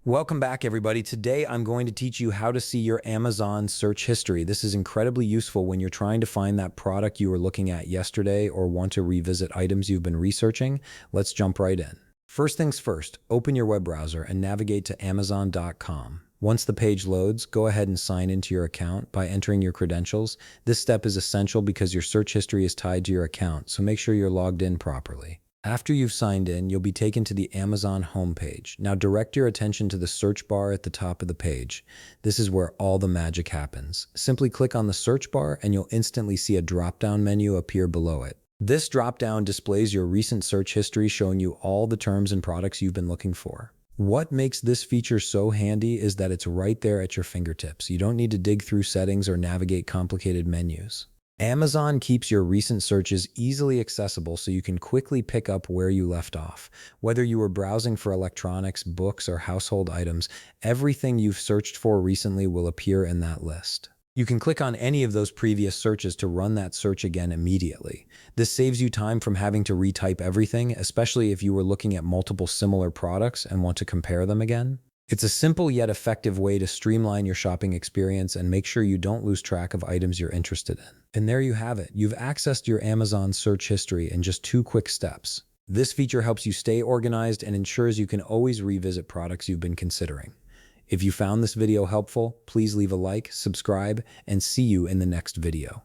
Welcome back, everybody. Today, I'm going to teach you how to see your Amazon search history. This is incredibly useful when you're trying to find that product you were looking at yesterday or want to revisit items you've been researching. Let's jump right in. First things first, open your web browser and navigate to Amazon.com. Once the page loads, go ahead and sign into your account by entering your credentials. This step is essential because your search history is tied to your account, so make sure you're logged in properly. After you've signed in, you'll be taken to the Amazon homepage. Now direct your attention to the search bar at the top of the page. This is where all the magic happens. Simply click on the search bar and you'll instantly see a drop-down menu appear below it. This drop-down displays your recent search history, showing you all the terms and products you've been looking for. What makes this feature so handy is that it's right there at your fingertips. You don't need to dig through settings or navigate complicated menus. Amazon keeps your recent searches easily accessible so you can quickly pick up where you left off. Whether you were browsing for electronics, books, or household items, everything you've searched for recently will appear in that list. You can click on any of those previous searches to run that search again immediately. This saves you time from having to retype everything, especially if you were looking at multiple similar products and want to compare them again. It's a simple yet effective way to streamline your shopping experience and make sure you don't lose track of items you're interested in. And there you have it. You've accessed your Amazon search history in just 2 quick steps. This feature helps you stay organized and ensures you can always revisit products you've been considering. If you found this video helpful, please leave a like, subscribe, and see you in the next video.